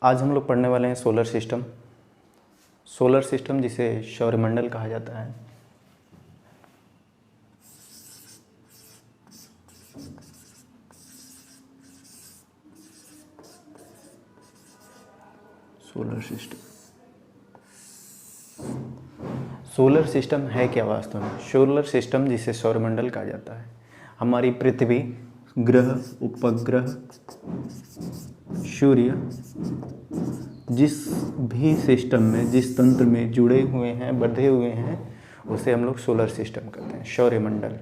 आज हम लोग पढ़ने वाले हैं सोलर सिस्टम। सोलर सिस्टम जिसे सौरमंडल कहा जाता है। सोलर सिस्टम, सोलर सिस्टम है क्या वास्तव में? सोलर सिस्टम जिसे सौरमंडल कहा जाता है, हमारी पृथ्वी, ग्रह, उपग्रह, सूर्य, जिस भी सिस्टम में, जिस तंत्र में जुड़े हुए हैं, बंधे हुए हैं, उसे हम लोग सोलर सिस्टम कहते हैं, सौरमंडल।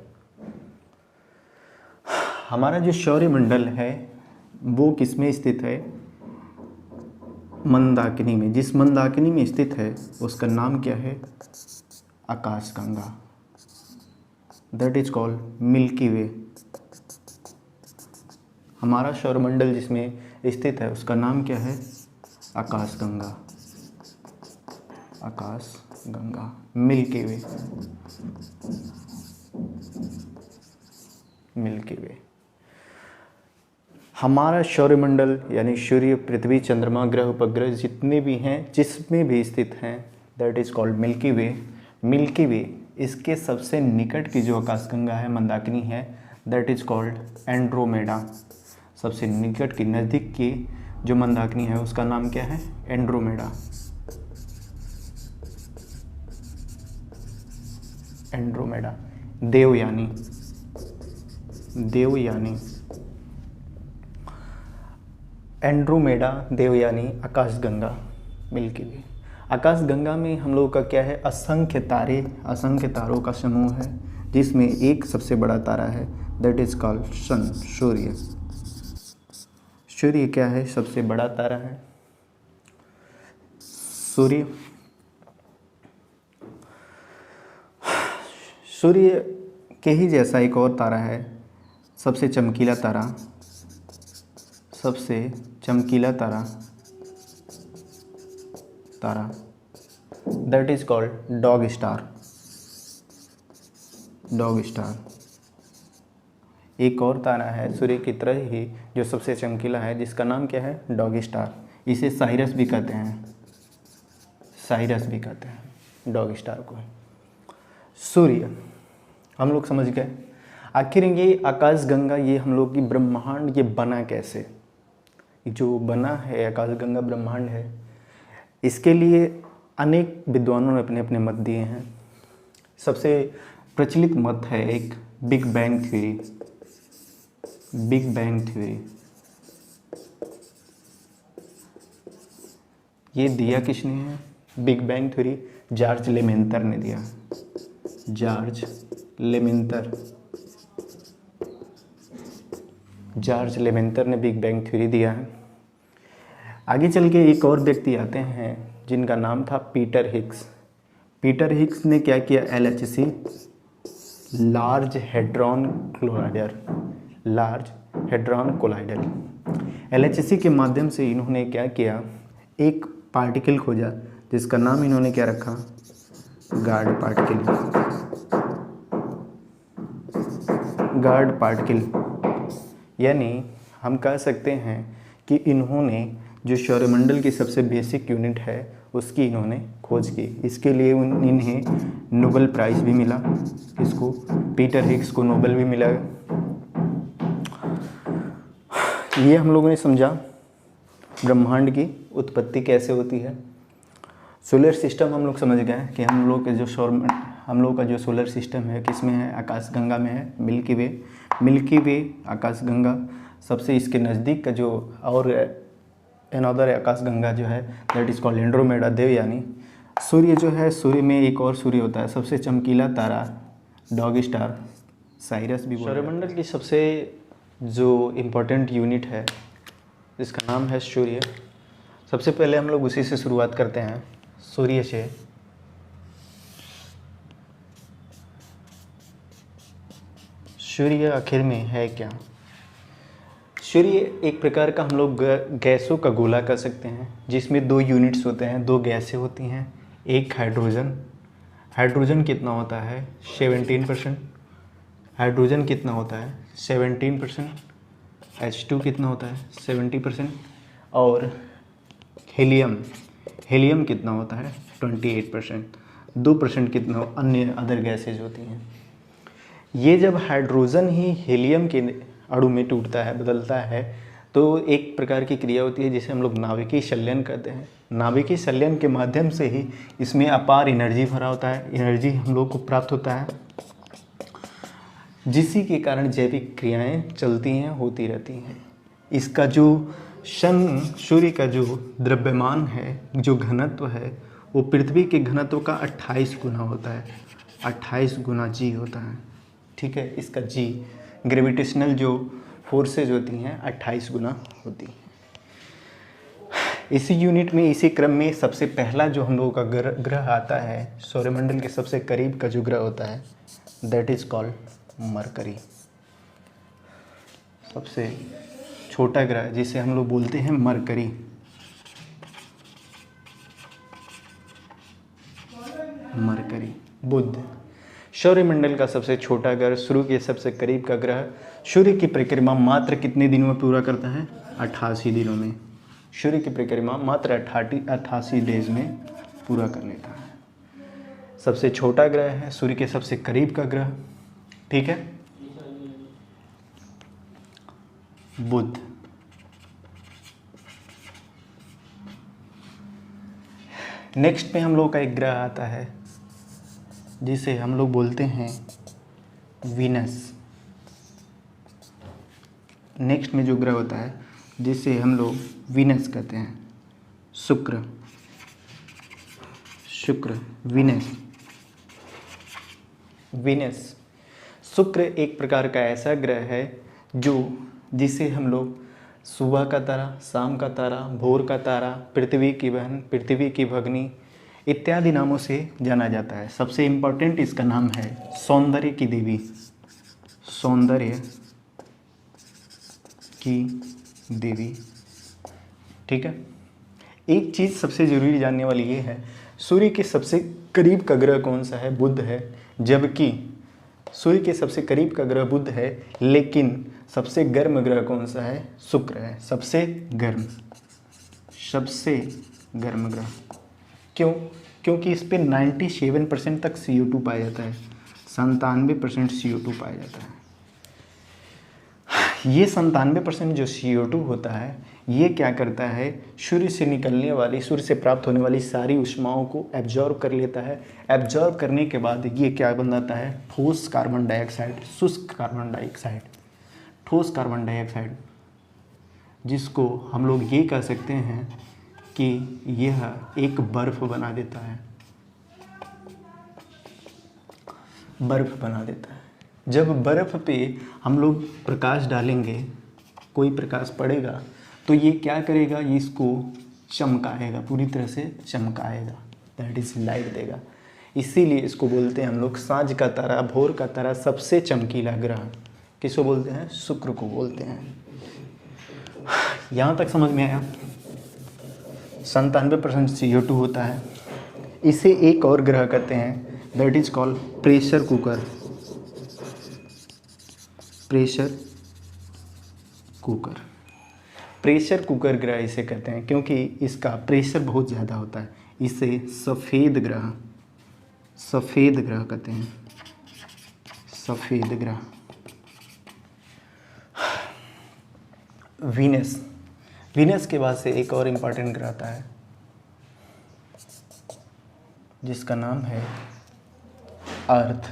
हमारा जो सौरमंडल है वो किस में स्थित है? मंदाकिनी में। जिस मंदाकिनी में स्थित है उसका नाम क्या है? आकाशगंगा। दैट इज कॉल्ड मिल्की वे। हमारा सौरमंडल जिसमें स्थित है उसका नाम क्या है? आकाशगंगा। आकाशगंगा, मिल्की वे, मिल्की वे। हमारा सौरमंडल यानी सूर्य, पृथ्वी, चंद्रमा, ग्रह, उपग्रह जितने भी हैं, जिसमें भी स्थित हैं, that is called Milky Way. Milky Way, इसके सबसे निकट की जो आकाशगंगा है, मंदाकिनी है, दैट इज कॉल्ड एंड्रोमेडा। सबसे निकट की, नज़दीक की जो मंदाकिनी है उसका नाम क्या है? Andromeda. Andromeda, Devyani, Devyani, Andromeda, Devyani, आकाशगंगा, मिल्की वे। आकाशगंगा में हम लोगों का क्या है? असंख्य तारे, असंख्य तारों का समूह है, जिसमें एक सबसे बड़ा तारा है, दैट इज कॉल्ड सन, सूर्य। सूर्य क्या है? सबसे बड़ा तारा है सूर्य। सूर्य के ही जैसा एक और तारा है, सबसे चमकीला तारा, सबसे चमकीला तारा, तारा, that is called dog star. Dog star. एक और तारा है सूर्य की तरह ही जो सबसे चमकीला है, जिसका नाम क्या है? Dog star. इसे साइरस भी कहते हैं, साइरस भी कहते हैं डॉग स्टार को। सूर्य हम लोग समझ गए। आखिर ये आकाशगंगा, ये हम लोग की ब्रह्मांड, ये बना कैसे? जो बना है आकाशगंगा, ब्रह्मांड है, इसके लिए अनेक विद्वानों ने अपने अपने मत दिए हैं। सबसे प्रचलित मत है एक big bang theory. Big bang theory ये दिया किसने है? बिग बैंग थ्योरी जॉर्ज लेमेंतर ने दिया। जॉर्ज लेमेंतर, जॉर्ज लेमेंतर ने बिग बैंग थ्योरी दिया है। आगे चल के एक और व्यक्ति आते हैं जिनका नाम था पीटर हिग्स। पीटर हिग्स ने क्या किया? LHC, large hadron collider, large hadron collider, LHC के माध्यम से इन्होंने क्या किया? एक पार्टिकल खोजा जिसका नाम इन्होंने क्या रखा? Guard particle. गार्ड पार्टिकल, यानी हम कह सकते हैं कि इन्होंने जो सौरमंडल की सबसे बेसिक यूनिट है उसकी इन्होंने खोज की। इसके लिए इन्हें नोबेल प्राइज़ भी मिला। इसको, पीटर हिग्स को नोबेल भी मिला। ये हम लोगों ने समझा ब्रह्मांड की उत्पत्ति कैसे होती है। सोलर सिस्टम हम लोग समझ गए कि हम लोग का जो सोलर सिस्टम है किस में है? आकाशगंगा में है, मिल्की वे। मिल्की वे, आकाशगंगा, सबसे इसके नज़दीक का जो और अनदर आकाशगंगा जो है, that is called Andromeda, Devayani. सूर्य जो है, सूर्य में एक और सूर्य होता है, सबसे चमकीला तारा, डॉग स्टार, साइरस भी। सौरमंडल की सबसे जो इम्पोर्टेंट यूनिट है जिसका नाम है सूर्य। सबसे पहले हम लोग उसी से शुरुआत करते हैं, सूर्य से। सूर्य आखिर में है क्या? सूर्य एक प्रकार का हम लोग गैसों का गोला कह सकते हैं, जिसमें दो यूनिट्स होते हैं, दो गैसें होती हैं। एक हाइड्रोजन, हाइड्रोजन कितना होता है? 17%। हाइड्रोजन कितना होता है? 17%। H2 कितना होता है? 70%। और हीलियम, हीलियम कितना होता है 28%, 2% कितना अन्य अदर गैसेज होती हैं। ये जब हाइड्रोजन ही हीलियम के अणु में टूटता है, बदलता है, तो एक प्रकार की क्रिया होती है जिसे हम लोग नाभिकीय संलयन कहते हैं। नाभिकीय संलयन के माध्यम से ही इसमें अपार एनर्जी भरा होता है, एनर्जी हम लोग को प्राप्त होता है, जिसी के कारण जैविक क्रियाएं चलती हैं, होती रहती हैं। इसका जो सूर्य का जो द्रव्यमान है, जो घनत्व है, वो पृथ्वी के घनत्व का 28 गुना होता है, 28 गुना जी होता है। ठीक है, इसका जी ग्रेविटेशनल जो फोर्सेज होती हैं 28 गुना होती हैं। इसी यूनिट में, इसी क्रम में सबसे पहला जो हम लोगों का ग्रह आता है सौरमंडल के सबसे करीब का जो ग्रह होता है, दैट इज कॉल्ड मरकरी। सबसे छोटा ग्रह जिसे हम लोग बोलते हैं मरकरी। मरकरी। बुध सौरमंडल का सबसे छोटा ग्रह, सूर्य के सबसे करीब का ग्रह, सूर्य की परिक्रमा मात्र कितने दिनों में पूरा करता है 88 दिनों में। सूर्य की परिक्रमा मात्र 88 डेज में पूरा कर लेता है। सबसे छोटा ग्रह है, सूर्य के सबसे करीब का ग्रह। ठीक है, बुध। नेक्स्ट में हम लोग का एक ग्रह आता है जिसे हम लोग बोलते हैं वीनस। नेक्स्ट में जो ग्रह होता है जिसे हम लोग वीनस कहते हैं, शुक्र। वीनस। शुक्र एक प्रकार का ऐसा ग्रह है जिसे हम लोग सुबह का तारा, शाम का तारा, भोर का तारा, पृथ्वी की बहन, पृथ्वी की भगनी इत्यादि नामों से जाना जाता है। सबसे इम्पोर्टेंट इसका नाम है सौंदर्य की देवी। सौंदर्य की देवी। ठीक है, एक चीज़ सबसे ज़रूरी जानने वाली ये है, सूर्य के सबसे करीब का ग्रह कौन सा है, बुध है। जबकि सूर्य के सबसे करीब का ग्रह बुध है, लेकिन सबसे गर्म ग्रह कौन सा है, शुक्र है। सबसे गर्म ग्रह। क्यों? क्योंकि इस पे 97% तक CO2 पाया जाता है, 97% CO2 पाया जाता है। ये 97% जो CO2 होता है, ये क्या करता है, सूर्य से निकलने वाली, सूर्य से प्राप्त होने वाली सारी ऊष्माओं को एब्जॉर्ब कर लेता है। एब्जॉर्ब करने के बाद ये क्या बनाता है, ठोस कार्बन डाइऑक्साइड, शुष्क कार्बन डाइऑक्साइड, ठोस कार्बन डाइऑक्साइड, जिसको हम लोग ये कह सकते हैं कि यह एक बर्फ बना देता है। बर्फ बना देता है। जब बर्फ पे हम लोग प्रकाश डालेंगे, कोई प्रकाश पड़ेगा, तो ये क्या करेगा, इसको चमकाएगा, पूरी तरह से चमकाएगा, दैट इज लाइट देगा। इसीलिए इसको बोलते हैं हम लोग साँझ का तारा, भोर का तारा, सबसे चमकीला ग्रह किसको बोलते हैं, शुक्र को बोलते हैं। यहाँ तक समझ में आया? 97% CO2 होता है। इसे एक और ग्रह कहते हैं, that is called pressure cooker. Pressure cooker ग्रह इसे कहते हैं क्योंकि इसका प्रेशर बहुत ज़्यादा होता है। इसे सफ़ेद ग्रह कहते हैं, सफ़ेद ग्रह। वीनस के बाद से एक और इम्पॉर्टेंट ग्रह आता है जिसका नाम है अर्थ,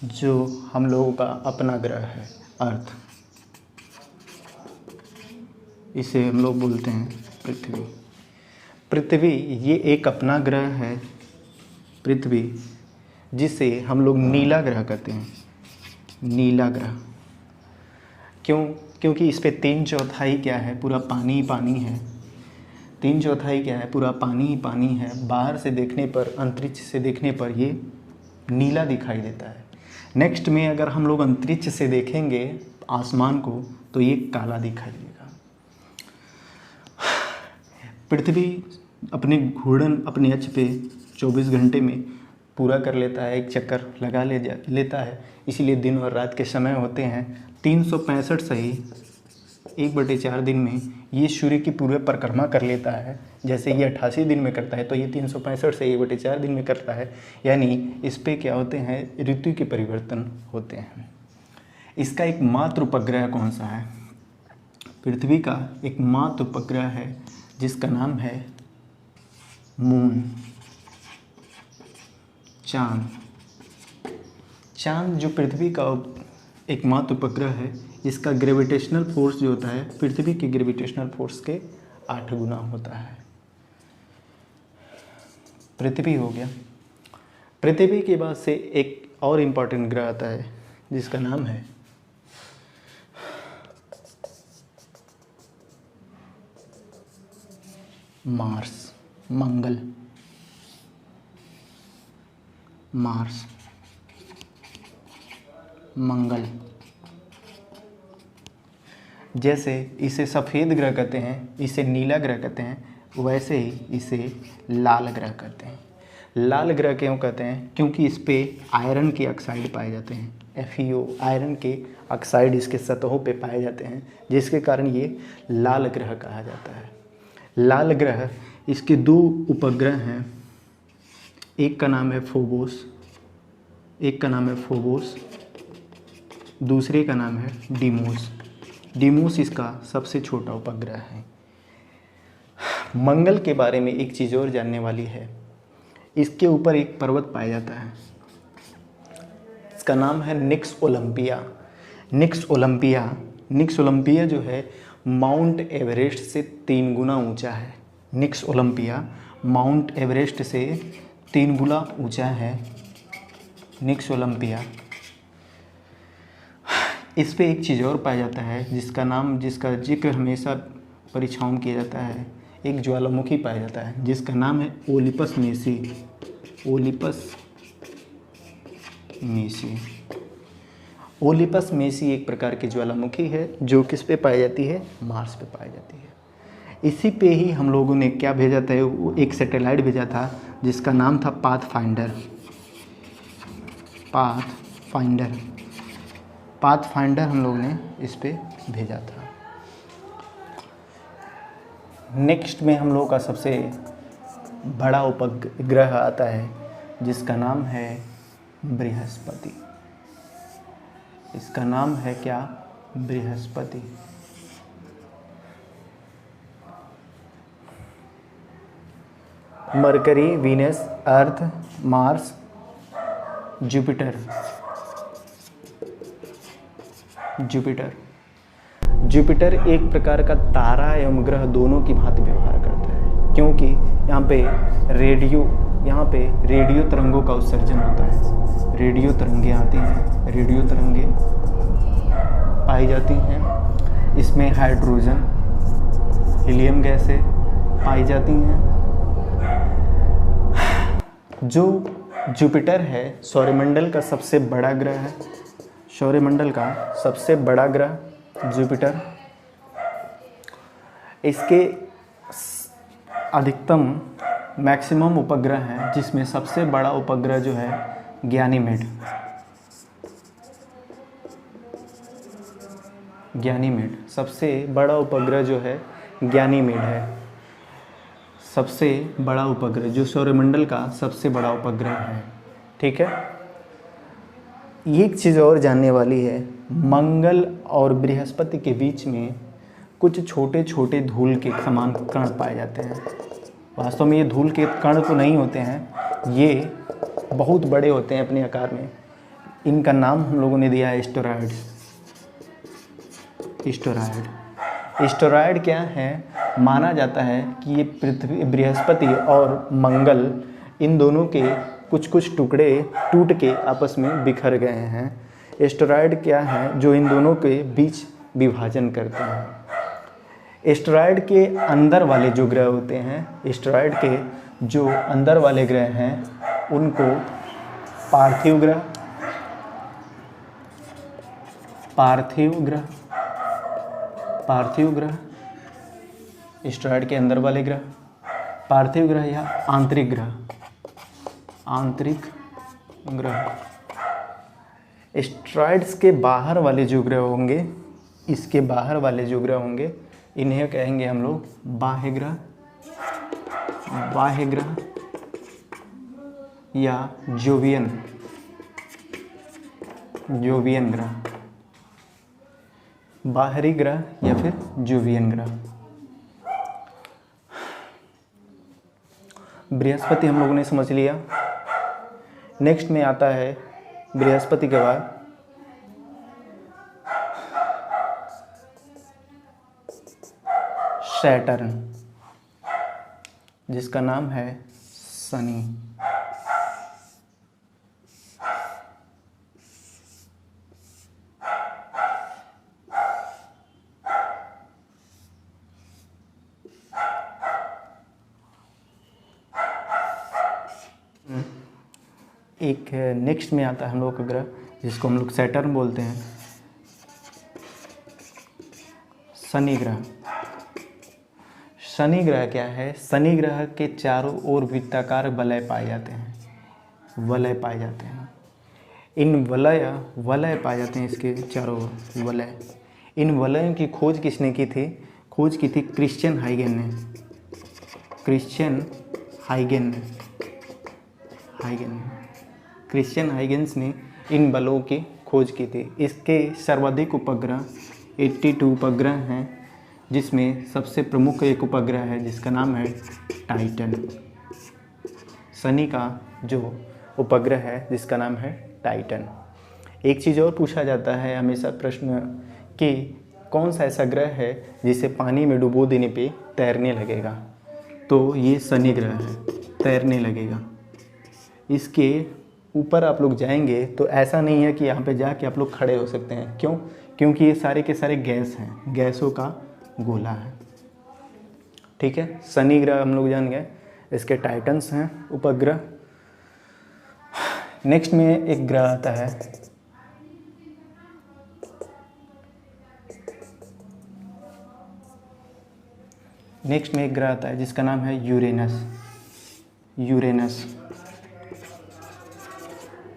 जो हम लोगों का अपना ग्रह है, अर्थ। इसे हम लोग बोलते हैं पृथ्वी। ये एक अपना ग्रह है, पृथ्वी, जिसे हम लोग नीला ग्रह कहते हैं, नीला ग्रह। क्यों? क्योंकि इस पे 3/4 क्या है, पूरा पानी ही पानी है। 3/4 क्या है, पूरा पानी ही पानी है। बाहर से देखने पर, अंतरिक्ष से देखने पर ये नीला दिखाई देता है। नेक्स्ट में अगर हम लोग अंतरिक्ष से देखेंगे आसमान को, तो ये काला दिखाई देगा। पृथ्वी अपने घूर्णन, अपने अक्ष पे 24 घंटे में पूरा कर लेता है, एक चक्कर लगा लेता है। इसीलिए दिन और रात के समय होते हैं 365 सही 1/4 दिन में ये सूर्य की पूरे परिक्रमा कर लेता है। जैसे ये 88 दिन में करता है तो ये 365 से 1/4 दिन में करता है। यानी इस पे क्या होते हैं, ऋतु के परिवर्तन होते हैं। इसका एक मात्र उपग्रह कौन सा है? पृथ्वी का एक मात्र उपग्रह है जिसका नाम है मून, चांद। चांद जो पृथ्वी का एकमात्र उपग्रह है, इसका ग्रेविटेशनल फोर्स जो होता है पृथ्वी के ग्रेविटेशनल फोर्स के 8 गुना होता है। पृथ्वी हो गया। पृथ्वी के बाद से एक और इम्पॉर्टेंट ग्रह आता है जिसका नाम है मार्स, मंगल। मार्स, मंगल। जैसे इसे सफ़ेद ग्रह कहते हैं, इसे नीला ग्रह कहते हैं, वैसे ही इसे लाल ग्रह कहते हैं। लाल ग्रह क्यों कहते हैं? क्योंकि इस पे आयरन के ऑक्साइड पाए जाते हैं। FeO, आयरन के ऑक्साइड इसके सतहों पे पाए जाते हैं, जिसके कारण ये लाल ग्रह कहा जाता है। लाल ग्रह, इसके 2 उपग्रह हैं। एक का नाम है फोबोस, एक का नाम है फोबोस, दूसरे का नाम है डीमोस। डीमोस इसका सबसे छोटा उपग्रह है। मंगल के बारे में एक चीज़ और जानने वाली है। इसके ऊपर एक पर्वत पाया जाता है, इसका नाम है निक्स ओलंपिया। निक्स ओलंपिया, निक्स ओलंपिया जो है माउंट एवरेस्ट से 3 गुना ऊंचा है। निक्स ओलंपिया माउंट एवरेस्ट से 3 गुना ऊंचा है निक्स ओलंपिया। इस पे एक चीज़ और पाया जाता है जिसका जिक्र हमेशा परीक्षाओं में किया जाता है। एक ज्वालामुखी पाया जाता है जिसका नाम है Olympus Messi. Olympus Messi. Olympus Messi एक प्रकार की ज्वालामुखी है जो किस पे पाई जाती है? मार्स पे पाई जाती है। इसी पे ही हम लोगों ने क्या भेजा था, वो एक सैटेलाइट भेजा था जिसका नाम था पाथफाइंडर। पाथफाइंडर हम लोग ने इस पे भेजा था। नेक्स्ट में हम लोग का सबसे बड़ा उपग्रह आता है जिसका नाम है बृहस्पति। इसका नाम है क्या? बृहस्पति। मरकरी, वीनस, अर्थ, मार्स, जुपिटर। जुपिटर एक प्रकार का तारा एवं ग्रह दोनों की भांति व्यवहार करता है, क्योंकि यहाँ पे रेडियो तरंगों का उत्सर्जन होता है। रेडियो तरंगें आती हैं, रेडियो तरंगें पाई जाती हैं। इसमें हाइड्रोजन, हीलियम गैसें पाई जाती हैं। जो जुपिटर है सौरमंडल का सबसे बड़ा ग्रह है। सौरमंडल का सबसे बड़ा ग्रह जुपिटर। इसके अधिकतम मैक्सिमम उपग्रह हैं, जिसमें सबसे बड़ा उपग्रह जो है गैनीमेड। सबसे बड़ा उपग्रह जो है गैनीमेड है। सबसे बड़ा उपग्रह जो सौरमंडल का सबसे बड़ा उपग्रह है। ठीक है। एक चीज़ और जानने वाली है, मंगल और बृहस्पति के बीच में कुछ छोटे छोटे धूल के समान कण पाए जाते हैं। वास्तव में ये धूल के कण तो नहीं होते हैं, ये बहुत बड़े होते हैं अपने आकार में। इनका नाम हम लोगों ने दिया है एस्टेरॉयड्स। एस्टेरॉयड क्या है? माना जाता है कि ये पृथ्वी, बृहस्पति और मंगल, इन दोनों के कुछ कुछ टुकड़े टूट के आपस में बिखर गए हैं। एस्टेरॉयड क्या है? जो इन दोनों के बीच विभाजन करते हैं। एस्टेरॉयड के अंदर वाले जो ग्रह होते हैं, एस्टेरॉयड के जो अंदर वाले ग्रह हैं, उनको पार्थिव ग्रह, एस्टेरॉयड के अंदर वाले ग्रह पार्थिव ग्रह या आंतरिक ग्रह। एस्टेरॉयड्स के बाहर वाले जो ग्रह होंगे इसके बाहर वाले जो ग्रह होंगे इन्हें कहेंगे हम लोग बाह्य ग्रह, बाह्य ग्रह या जोवियन, जोवियन ग्रह, बाहरी ग्रह या फिर जोवियन ग्रह। बृहस्पति हम लोगों ने समझ लिया। नेक्स्ट में आता है बृहस्पति के बाद सैटर्न, जिसका नाम है शनि। एक नेक्स्ट में आता है हम लोग का ग्रह जिसको हम लोग सैटर्न बोलते हैं, शनि ग्रह। शनि ग्रह क्या है? शनि ग्रह के चारों ओर वृत्ताकार वलय पाए जाते हैं, वलय पाए जाते हैं। इन वलय पाए जाते हैं इसके चारों ओर वलय। इन वलयों की खोज किसने की थी? खोज की थी क्रिश्चियन हाइगेन ने, क्रिश्चियन हाइगेन्स ने इन बलों की खोज की थी। इसके सर्वाधिक उपग्रह 82 उपग्रह हैं, जिसमें सबसे प्रमुख एक उपग्रह है जिसका नाम है टाइटन। शनि का जो उपग्रह है जिसका नाम है टाइटन। एक चीज़ और पूछा जाता है हमेशा प्रश्न कि कौन सा ऐसा ग्रह है जिसे पानी में डुबो देने पे तैरने लगेगा? तो ये शनि ग्रह है, तैरने लगेगा। इसके ऊपर आप लोग जाएंगे तो ऐसा नहीं है कि यहाँ पे जाके आप लोग खड़े हो सकते हैं। क्यों? क्योंकि ये सारे के सारे गैस हैं, गैसों का गोला है। ठीक है, शनि ग्रह हम लोग जान गए। इसके टाइटन्स हैं उपग्रह। नेक्स्ट में एक ग्रह आता है जिसका नाम है यूरेनस।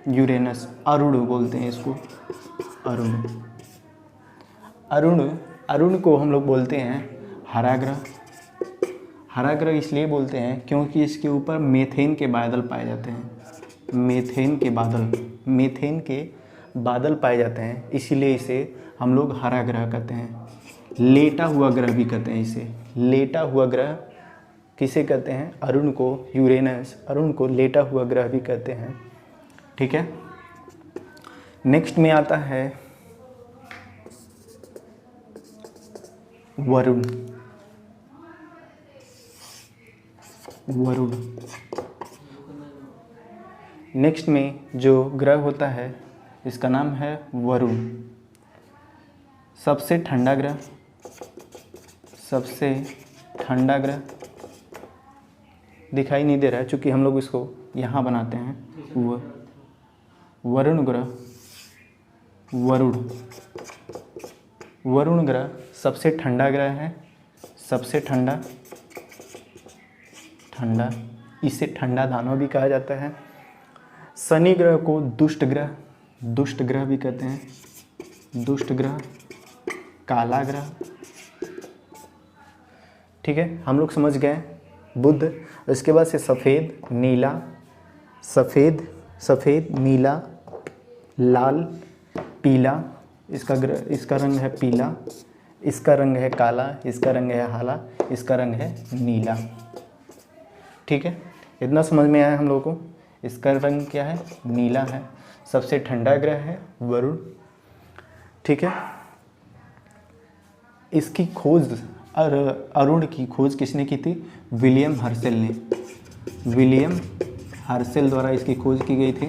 यूरेनस अरुण बोलते हैं इसको, अरुण को हम लोग बोलते हैं हरा ग्रह। हरा ग्रह इसलिए बोलते हैं क्योंकि इसके ऊपर मीथेन के बादल पाए जाते हैं, मीथेन के बादल पाए जाते हैं, इसीलिए इसे हम लोग हरा ग्रह कहते हैं। लेटा हुआ ग्रह भी कहते हैं इसे, लेटा हुआ ग्रह किसे कहते हैं? अरुण को, यूरेनस अरुण को लेटा हुआ ग्रह भी कहते हैं। ठीक है, नेक्स्ट में आता है वरुण। नेक्स्ट में जो ग्रह होता है इसका नाम है वरुण। सबसे ठंडा ग्रह दिखाई नहीं दे रहा है क्योंकि हम लोग इसको यहाँ बनाते हैं। वरुण ग्रह सबसे ठंडा ग्रह है, सबसे ठंडा, इसे ठंडा दानव भी कहा जाता है। शनि ग्रह को दुष्ट ग्रह भी कहते हैं, दुष्ट ग्रह, काला ग्रह। ठीक है, हम लोग समझ गए बुध। इसके बाद से सफ़ेद, नीला, लाल, पीला। इसका रंग है पीला, इसका रंग है काला, इसका रंग है हाला, इसका रंग है नीला। ठीक है, इतना समझ में आया हम लोगों को। इसका रंग क्या है? नीला है। सबसे ठंडा ग्रह है वरुण। ठीक है, इसकी खोज अरुण की खोज किसने की थी? विलियम हर्शेल द्वारा इसकी खोज की गई थी।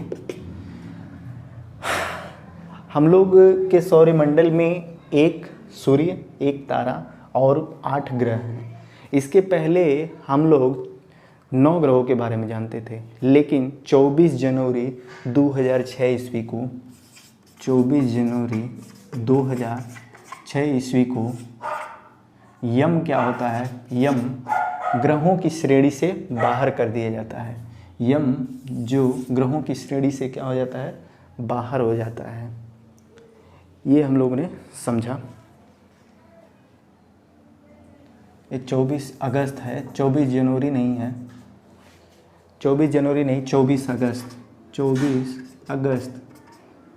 हम लोग के सौरमंडल में एक सूर्य, एक तारा और 8 ग्रह हैं। इसके पहले हम लोग 9 ग्रहों के बारे में जानते थे, लेकिन 24 जनवरी 2006 ईस्वी को यम क्या होता है? यम ग्रहों की श्रेणी से बाहर कर दिया जाता है। यम जो ग्रहों की श्रेणी से क्या हो जाता है? बाहर हो जाता है। ये हम लोगों ने समझा। ये 24 अगस्त है, 24 जनवरी नहीं है, 24 जनवरी नहीं, 24 अगस्त, 24 अगस्त,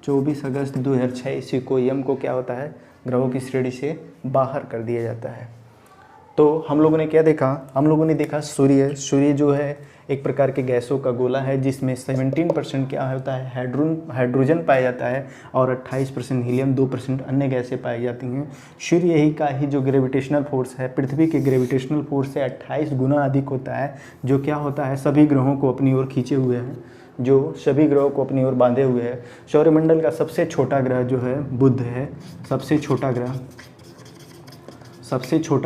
24 अगस्त 2006 ईस्वी को यम को क्या होता है, ग्रहों की श्रेणी से बाहर कर दिया जाता है। तो हम लोगों ने क्या देखा, हम लोगों ने देखा सूर्य जो है एक प्रकार के गैसों का गोला है जिसमें 17% क्या होता है, हाइड्रोजन पाया जाता है और 28% हीलियम, 2% अन्य गैसें पाई जाती हैं। सूर्य ही का ही जो ग्रेविटेशनल फोर्स है पृथ्वी के ग्रेविटेशनल फोर्स से 28 गुना अधिक होता है, जो क्या होता है सभी ग्रहों को अपनी ओर खींचे हुए हैं, जो सभी ग्रहों को अपनी ओर बांधे हुए है। सौरमंडल का सबसे छोटा ग्रह जो है बुध है, सबसे छोटा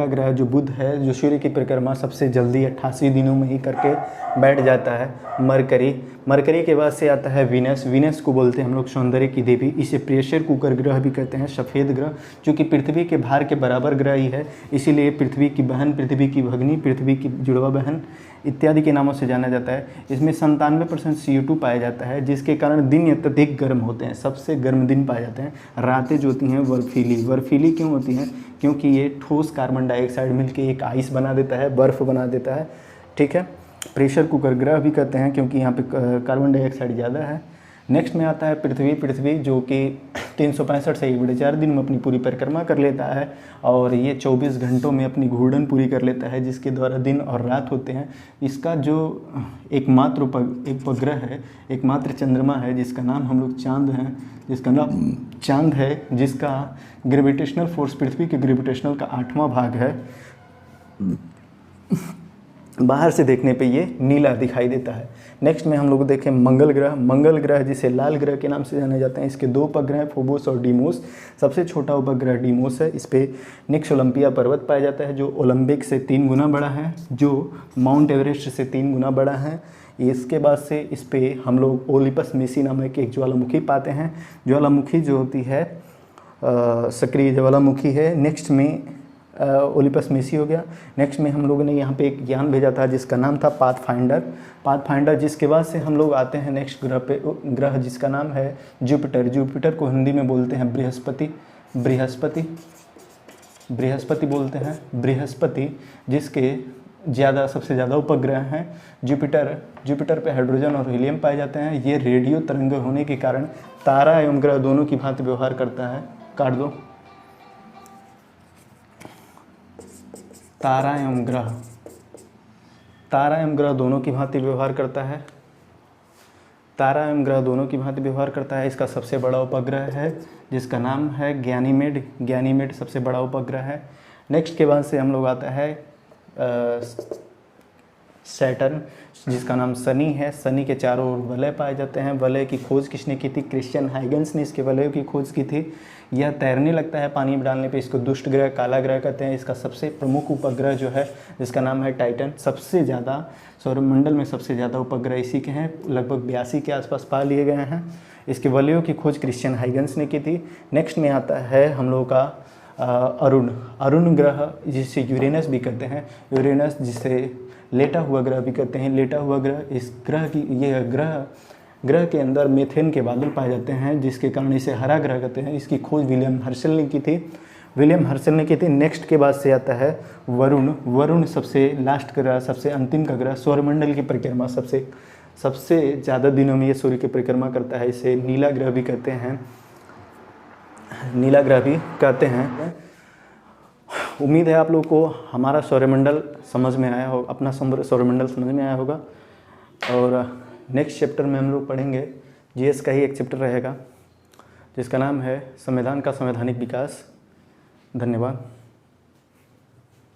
ग्रह जो बुध है, जो सूर्य की परिक्रमा सबसे जल्दी 88 दिनों में ही करके बैठ जाता है। मरकरी के बाद से आता है वीनस को बोलते हैं हम लोग सौंदर्य की देवी। इसे प्रेशर कुकर ग्रह भी कहते हैं, सफ़ेद ग्रह, क्योंकि पृथ्वी के भार के बराबर ग्रह ही है, इसीलिए पृथ्वी की बहन, पृथ्वी की भगनी, पृथ्वी की जुड़वा बहन इत्यादि के नामों से जाना जाता है। इसमें 97% CO2 पाया जाता है, जिसके कारण दिन अत्यधिक गर्म होते हैं, सबसे गर्म दिन पाए जाते हैं। रातें जो होती हैं बर्फीली क्यों होती हैं, क्योंकि ये ठोस कार्बन डाइऑक्साइड मिलके एक आइस बना देता है, बर्फ़ बना देता है। ठीक है, प्रेशर कुकर ग्रह भी कहते हैं क्योंकि यहाँ पे कार्बन डाइऑक्साइड ज़्यादा है। नेक्स्ट में आता है पृथ्वी जो कि 365 से 1/4 दिन में अपनी पूरी परिक्रमा कर लेता है और ये 24 घंटों में अपनी घूर्णन पूरी कर लेता है, जिसके द्वारा दिन और रात होते हैं। इसका जो एकमात्र उपग्रह है, एकमात्र चंद्रमा है, जिसका नाम हम लोग चांद है, जिसका ग्रेविटेशनल फोर्स पृथ्वी के ग्रेविटेशनल का 8वां भाग है। बाहर से देखने पे ये नीला दिखाई देता है। नेक्स्ट में हम लोग देखें मंगल ग्रह जिसे लाल ग्रह के नाम से जाने जाते हैं। इसके 2 उपग्रह हैं, फोबोस और डीमोस। सबसे छोटा उपग्रह डीमोस है। इस पे निक्स ओलंपिया पर्वत पाया जाता है, जो ओलंपिक से 3 गुना बड़ा है, जो माउंट एवरेस्ट से 3 गुना बड़ा है। इसके बाद से इस पे हम लोग ओलिपस मेसी नामक एक ज्वालामुखी पाते हैं। ज्वालामुखी जो होती है सक्रिय ज्वालामुखी है। नेक्स्ट में ओलिपस मेसी हो गया। नेक्स्ट में हम लोगों ने यहाँ पे एक यान भेजा था जिसका नाम था पाथफाइंडर, जिसके बाद से हम लोग आते हैं नेक्स्ट ग्रह जिसका नाम है जुपिटर को हिंदी में बोलते हैं बृहस्पति बोलते हैं, बृहस्पति, जिसके सबसे ज़्यादा उपग्रह हैं। जुपिटर पे हाइड्रोजन और हीलियम पाए जाते हैं। ये रेडियो तरंग होने के कारण तारा एवं ग्रह दोनों की भांति व्यवहार करता है। काट दो। तारा एवं ग्रह दोनों की भांति व्यवहार करता है। इसका सबसे बड़ा उपग्रह है जिसका नाम है गैनीमेड सबसे बड़ा उपग्रह है। नेक्स्ट के बाद से हम लोग आता है सैटर्न, जिसका नाम शनि है। शनि के चारों ओर वलय पाए जाते हैं। वलय की खोज किसने की थी? क्रिश्चियन हाइगन्स ने इसके वलयों की खोज की थी। यह तैरने लगता है पानी में डालने पे। इसको दुष्ट ग्रह, काला ग्रह कहते हैं। इसका सबसे प्रमुख उपग्रह जो है जिसका नाम है टाइटन। सबसे ज़्यादा सौरमंडल में सबसे ज़्यादा उपग्रह इसी के हैं, लगभग 82 के आसपास पा लिए गए हैं। इसके वलयों की खोज क्रिश्चियन हाइगन्स ने की थी। नेक्स्ट में आता है हम लोगों का अरुण ग्रह, जिसे यूरेनस भी कहते हैं। यूरेनस जिसे लेटा हुआ ग्रह भी कहते हैं। लेटा हुआ ग्रह, इस ग्रह के अंदर मीथेन के बादल पाए जाते हैं, जिसके कारण इसे हरा ग्रह कहते हैं। इसकी खोज विलियम हर्शल ने की थी। नेक्स्ट के बाद से आता है वरुण सबसे लास्ट ग्रह, सबसे अंतिम का ग्रह। सौरमंडल की परिक्रमा सबसे ज़्यादा दिनों में ये सूर्य की परिक्रमा करता है। इसे नीला ग्रह भी कहते हैं। उम्मीद है आप लोगों को हमारा सौरमंडल समझ में आया होगा, अपना सौरमंडल समझ में आया होगा। और नेक्स्ट चैप्टर में हम लोग पढ़ेंगे, GS का ही एक चैप्टर रहेगा जिसका नाम है संविधान का संवैधानिक विकास। धन्यवाद।